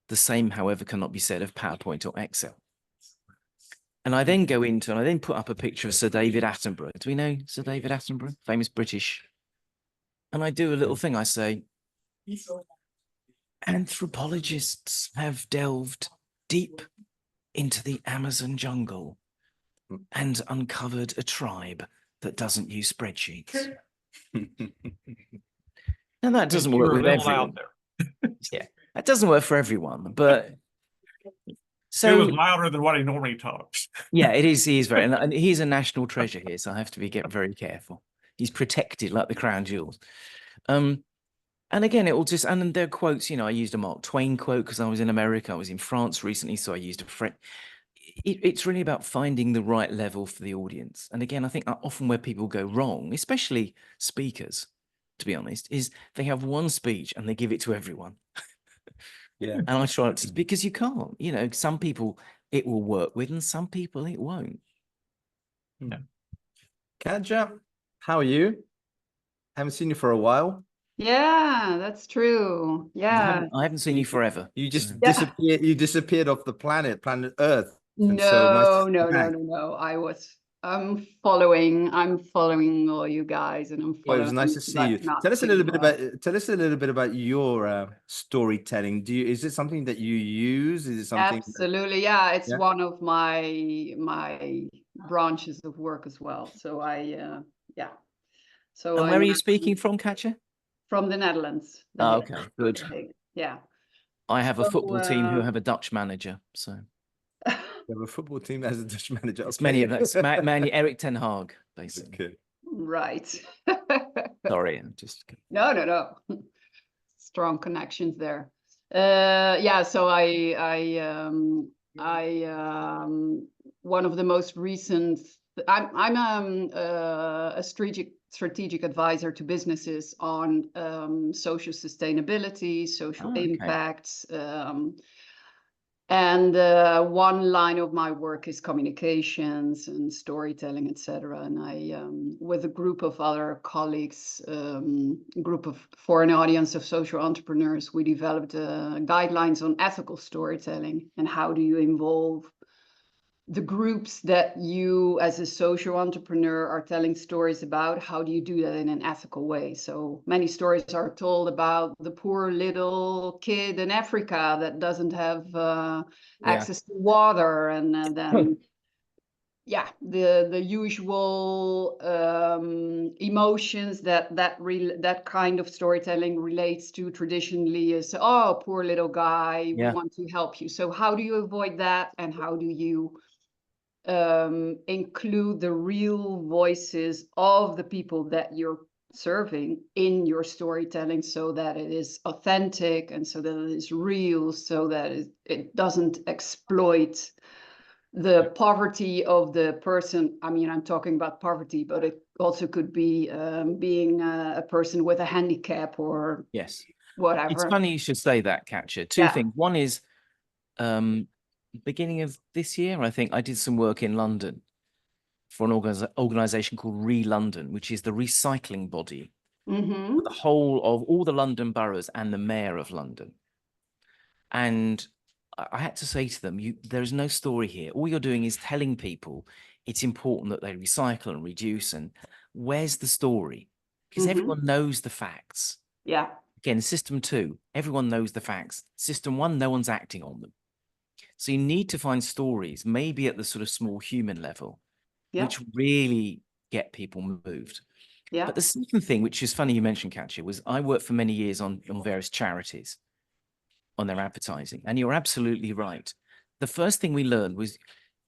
The same, however, cannot be said of PowerPoint or Excel. And I then go into, and I then put up a picture of Sir David Attenborough. Do we know Sir David Attenborough? Famous British. And I do a little thing. I say, anthropologists have delved deep into the Amazon jungle and uncovered a tribe that doesn't use spreadsheets. Now, that doesn't work with everyone. Yeah, that doesn't work for everyone, but... So it was louder than what he normally talks. Yeah, it is. He is very, and he's a national treasure here, so I have to get very careful. He's protected like the crown jewels. And again, it will just, and there are quotes, you know, I used a Mark Twain quote because I was in America. I was in France recently, so I used a French. It's really about finding the right level for the audience. And again, I think often where people go wrong, especially speakers, to be honest, is they have one speech and they give it to everyone. Yeah. And I try to, because you can't, you know, some people it will work with and some people it won't. Yeah. Katja, how are you? Haven't seen you for a while. Yeah, that's true. Yeah. I haven't seen you forever. You just disappeared. You disappeared off the planet Earth. And No, so nice no. I'm following all you guys, and I'm following. Well, it was nice to see you. Tell us a little bit about your storytelling. Is it something that you use? Is it something? Absolutely, yeah. It's one of my branches of work as well. So yeah. So and where are you speaking from, Katja? From the Netherlands. Oh, okay, good. Yeah. I have a football team who have a Dutch manager, so. You have a football team that has a Dutch manager. It's many of us. Mainly Eric Ten Hag, basically. Okay. Right. Sorry, I'm just. No. Strong connections there. Yeah. So I one of the most recent. I'm a strategic advisor to businesses on social sustainability, social impact. And one line of my work is communications and storytelling, etc. And I, with a group of other colleagues, for an audience of social entrepreneurs, we developed guidelines on ethical storytelling and how do you involve the groups that you as a social entrepreneur are telling stories about. How do you do that in an ethical way? So many stories are told about the poor little kid in Africa that doesn't have access to water, and then the usual emotions that kind of storytelling relates to traditionally is, oh, poor little guy, we want to help you. So how do you avoid that, and how do you include the real voices of the people that you're serving in your storytelling, so that it is authentic and so that it is real, so that it doesn't exploit the poverty of the person. I mean, I'm talking about poverty, but it also could be being a person with a handicap or whatever. It's funny you should say that, Katja. Two things. One is beginning of this year, I think I did some work in London for an organization called London, which is the recycling body, the whole of all the London boroughs and the mayor of London. And I had to say to them, there is no story here. All you're doing is telling people it's important that they recycle and reduce. And where's the story? Because everyone knows the facts. Yeah. Again, system 2, everyone knows the facts. System 1, no one's acting on them. So you need to find stories, maybe at the sort of small human level, which really get people moved. Yeah. But the second thing, which is funny you mentioned, Katja, was I worked for many years on various charities on their advertising. And you're absolutely right. The first thing we learned was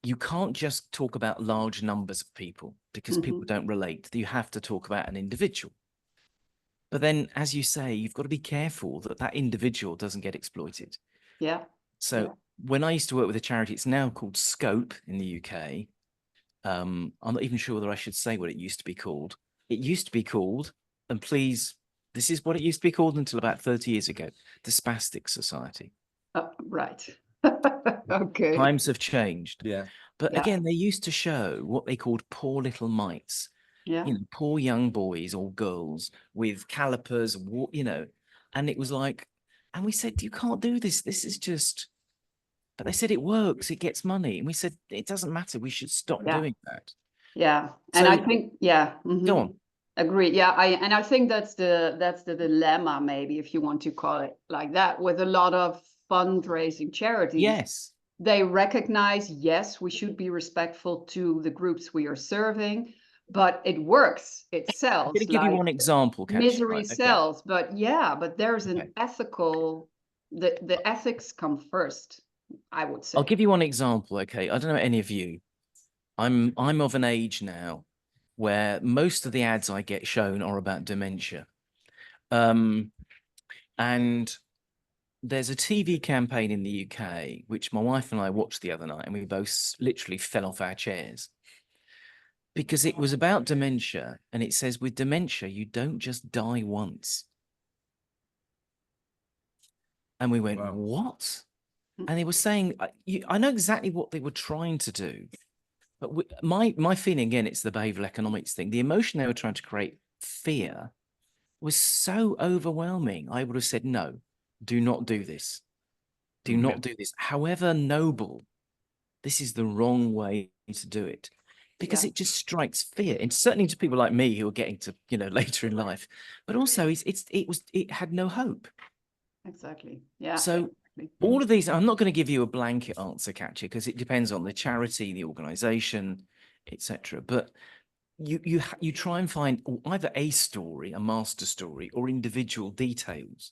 you can't just talk about large numbers of people because people don't relate. You have to talk about an individual. But then, as you say, you've got to be careful that that individual doesn't get exploited. Yeah. So when I used to work with a charity, it's now called Scope in the UK. I'm not even sure whether I should say what it used to be called. It used to be called, and please, this is what it used to be called until about 30 years ago, the Spastic Society. Right. Okay. Times have changed. Yeah. But again, they used to show what they called poor little mites. Yeah. You know, poor young boys or girls with calipers, you know, and it was like, and we said, you can't do this. This is just, but they said it works, it gets money. And we said, it doesn't matter. We should stop doing that. Yeah. And So, I think, go on. Agree. Yeah. I think that's the dilemma, maybe, if you want to call it like that, with a lot of fundraising charities. Yes. They recognize, yes, we should be respectful to the groups we are serving, but it works. It sells. I'm going to give you one example, Katja. Misery sells, but there's an ethical, the ethics come first, I would say. I'll give you one example. Okay. I don't know any of you. I'm of an age now where most of the ads I get shown are about dementia. And there's a TV campaign in the UK, which my wife and I watched the other night, and we both literally fell off our chairs because it was about dementia. And it says, with dementia, you don't just die once. And we went, what? And they were saying, I know exactly what they were trying to do. But my feeling, again, it's the behavioral economics thing. The emotion they were trying to create, fear, was so overwhelming. I would have said, no, do not do this. Do not do this. However noble, this is the wrong way to do it, because it just strikes fear. And certainly to people like me who are getting to, you know, later in life, but also it had no hope. Exactly. Yeah. So all of these, I'm not going to give you a blanket answer, Katja, because it depends on the charity, the organization, etc. But you try and find either a story, a master story, or individual details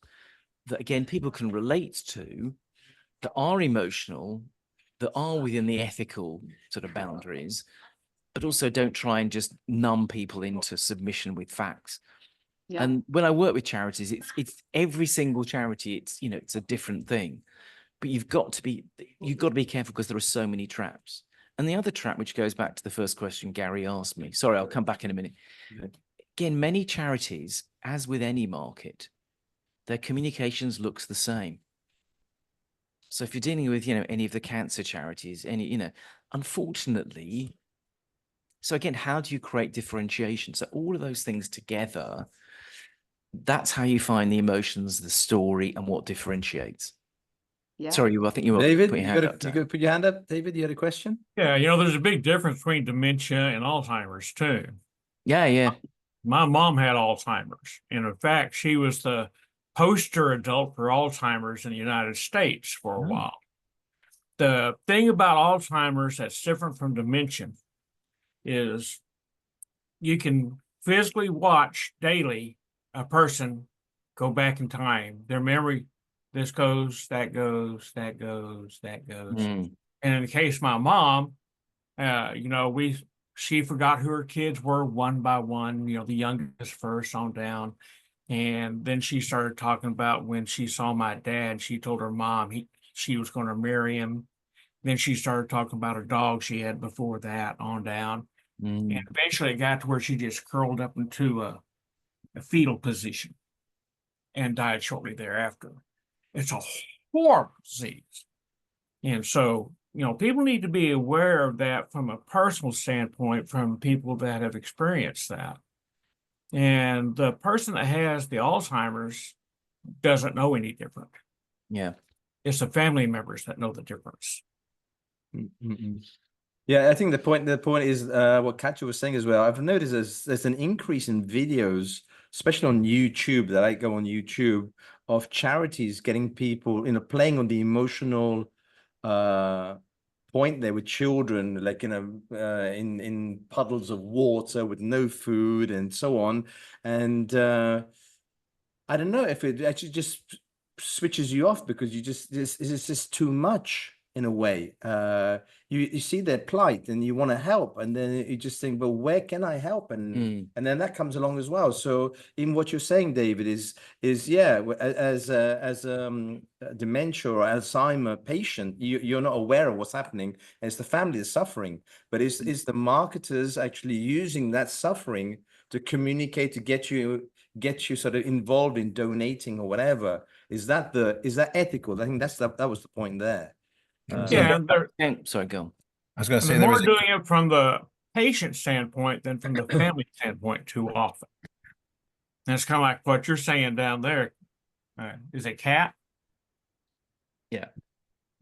that, again, people can relate to, that are emotional, that are within the ethical sort of boundaries, but also don't try and just numb people into submission with facts. Yeah. And when I work with charities, it's every single charity, it's, you know, it's a different thing, but you've got to be careful because there are so many traps. And the other trap, which goes back to the first question Gary asked me, sorry, I'll come back in a minute. Again, many charities, as with any market, their communications looks the same. So if you're dealing with, any of the cancer charities, unfortunately, so again, how do you create differentiation? So all of those things together, that's how you find the emotions, the story, and what differentiates. Yeah. Sorry, I think you were David, putting you your hand got up. to put your hand up. David, you had a question? Yeah, there's a big difference between dementia and Alzheimer's too. Yeah. My mom had Alzheimer's, and in fact, she was the poster adult for Alzheimer's in the United States for a while. The thing about Alzheimer's that's different from dementia is you can physically watch daily a person go back in time. Their memory, this goes, that goes, that goes, that goes. Mm. And in the case of my mom, she forgot who her kids were one by one, the youngest first on down. And then she started talking about when she saw my dad, she told her mom she was going to marry him. Then she started talking about a dog she had before that on down. And eventually it got to where she just curled up into a fetal position and died shortly thereafter. It's a horrible disease. And so, people need to be aware of that from a personal standpoint, from people that have experienced that. And the person that has the Alzheimer's doesn't know any different. Yeah. It's the family members that know the difference. Yeah, I think the point is what Katja was saying as well. I've noticed there's an increase in videos, especially on YouTube, that I go on YouTube, of charities getting people, playing on the emotional point there with children, like in puddles of water with no food and so on. And I don't know if it actually just switches you off, because it's just too much in a way. You see their plight and you want to help, and then you just think, well, where can I help? And then that comes along as well. So in what you're saying, David, is yeah, as a dementia or Alzheimer patient, you're not aware of what's happening, and it's the family that's suffering. But is the marketers actually using that suffering to communicate, to get you sort of involved in donating or whatever? Is that ethical? I think that was the point there. Sorry, go on. I was going to say they're there more was doing it from the patient standpoint than from the family standpoint too often. And it's kind of like what you're saying down there. Is it cat? Yeah.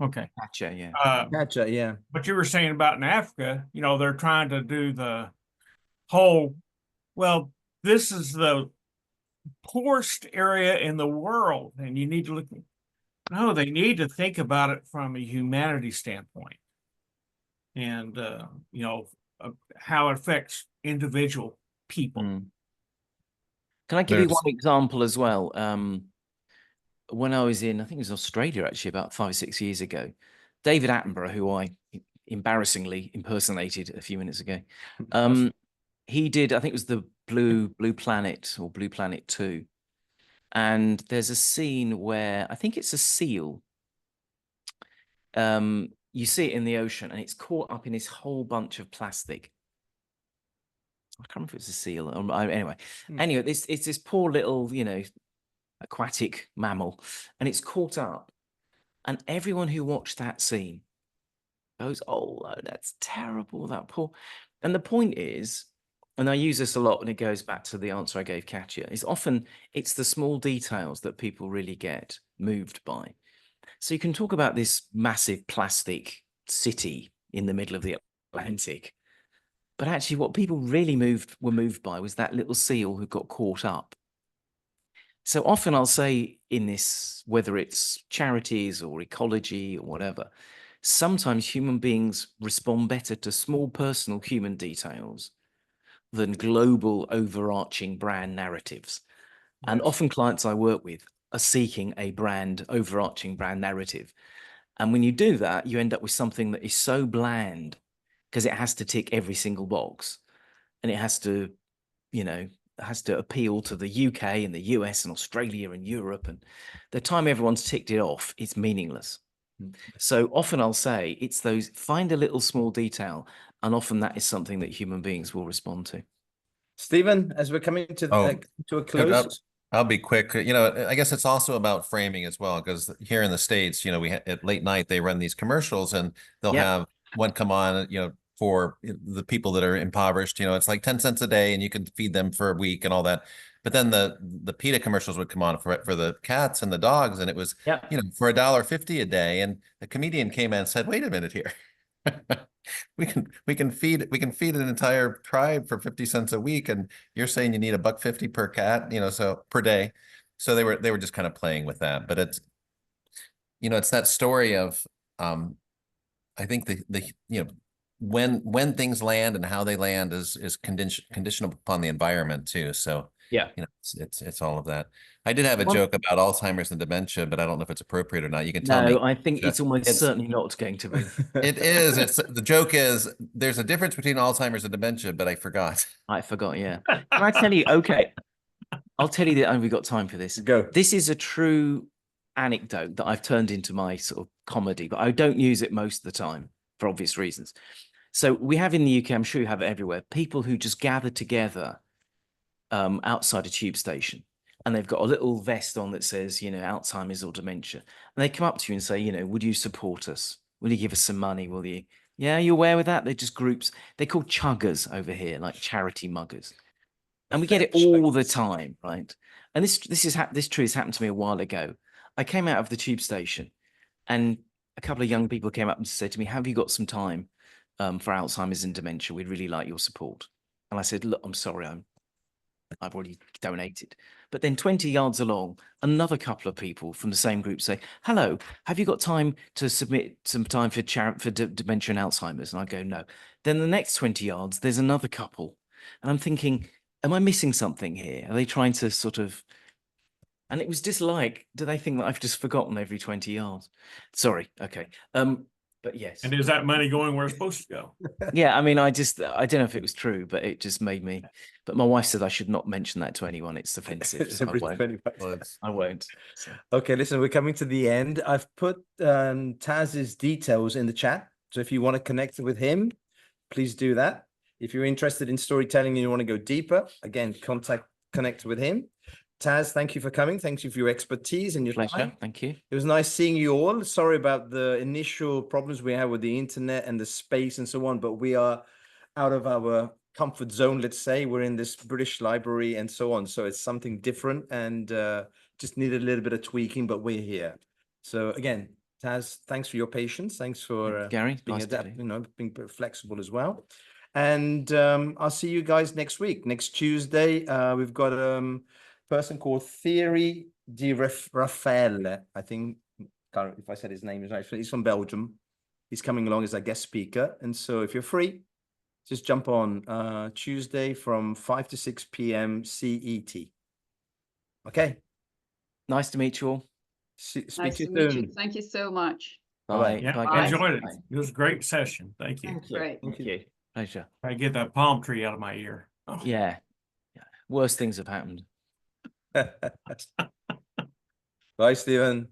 Okay. Gotcha. Yeah. Gotcha. Yeah. What you were saying about in Africa, they're trying to do the whole, well, this is the poorest area in the world, and you need to look. No, they need to think about it from a humanity standpoint, and how it affects individual people. Can I give you one example as well? When I was I think it was Australia actually, about 5 or 6 years ago, David Attenborough, who I embarrassingly impersonated a few minutes ago, he did, I think it was the Blue Planet or Blue Planet 2. And there's a scene where I think it's a seal. You see it in the ocean and it's caught up in this whole bunch of plastic. I can't remember if it's a seal. Anyway, it's this poor little, aquatic mammal, and it's caught up. And everyone who watched that scene goes, "Oh, that's terrible, that poor." And the point is, and I use this a lot when it goes back to the answer I gave Katja, is often it's the small details that people really get moved by. So you can talk about this massive plastic city in the middle of the Atlantic, but actually what people really were moved by was that little seal who got caught up. So often I'll say in this, whether it's charities or ecology or whatever, sometimes human beings respond better to small personal human details than global overarching brand narratives. Yes. And often clients I work with are seeking a overarching brand narrative. And when you do that, you end up with something that is so bland because it has to tick every single box, and it has to, appeal to the UK and the US and Australia and Europe. And the time everyone's ticked it off, it's meaningless. So often I'll say it's those, find a little small detail, and often that is something that human beings will respond to. Stephen, as we're coming to a close. I'll be quick. You know, I guess it's also about framing as well, because here in the States, you know, at late night they run these commercials, and they'll Yep. have one come on, you know, for the people that are impoverished. You know, it's like 10 cents a day, and you can feed them for a week and all that. But then the PETA commercials would come on for the cats and the dogs, and it was, Yep. you know, for $1.50 a day. And the comedian came in and said, "Wait a minute here." We can feed an entire tribe for 50 cents a week, and you're saying you need $1.50 per cat, you know, so per day. So they were just kind of playing with that. But it's, you know, it's that story of I think the you know, when things land and how they land is conditional upon the environment too. So Yeah. you know, it's all of that. I did have a joke about Alzheimer's and dementia, but I don't know if it's appropriate or not. You can tell me. No, I think it's almost It's- certainly not going to be. It is. It's the joke is there's a difference between Alzheimer's and dementia, but I forgot. I forgot, yeah. Can I tell you? Okay, I'll tell you that I've got time for this. Go. This is a true anecdote that I've turned into my sort of comedy, but I don't use it most of the time for obvious reasons. So we have in the UK, I'm sure you have it everywhere, people who just gather together outside a tube station, and they've got a little vest on that says, you know, Alzheimer's or dementia. And they come up to you and say, you know, would you support us? Will you give us some money? Will you? Yeah, you aware with that? They're just groups. They're called chuggers over here, like charity muggers. And we get it all the time, right? And this tree has happened to me a while ago. I came out of the tube station, and a couple of young people came up and said to me, "Have you got some time for Alzheimer's and dementia? We'd really like your support." And I said, "Look, I'm sorry, I've already donated." But then 20 yards along, another couple of people from the same group say, "Hello, have you got time to submit some time for dementia and Alzheimer's?" And I go, "No." Then the next 20 yards, there's another couple. And I'm thinking, am I missing something here? Are they trying to sort of... And it was just like, do they think that I've just forgotten every 20 yards? Sorry. Okay. But yes. And is that money going where it's supposed to go? Yeah, I mean, I don't know if it was true, but it just made me... But my wife said I should not mention that to anyone. It's offensive. So I won't. I won't. So. Okay, listen, we're coming to the end. I've put Taz's details in the chat. So if you want to connect with him, please do that. If you're interested in storytelling and you want to go deeper, again, connect with him. Taz, thank you for coming. Thank you for your expertise and your Pleasure. time. Thank you. It was nice seeing you all. Sorry about the initial problems we had with the internet and the space and so on, but we are out of our comfort zone, let's say. We're in this British library and so on. So it's something different and just needed a little bit of tweaking, but we're here. So again, Taz, thanks for your patience. Thanks for Gary, being nice adapt, being flexible as well. And I'll see you guys next week. Next Tuesday, we've got person called Thierry de Raphael. I think, if I said his name is right, he's from Belgium. He's coming along as a guest speaker. And so if you're free, just jump on Tuesday from 5 to 6 p.m. CET. Okay. Nice to meet you all. Speak Nice to to you meet soon. you. Thank you so much. Bye. Yeah, Bye, I guys. enjoyed it. Bye. It was a great session. Thank you. Great. Thank you. Pleasure. I get that palm tree out of my ear. Oh. Yeah. Worse things have happened. Bye, Stephen.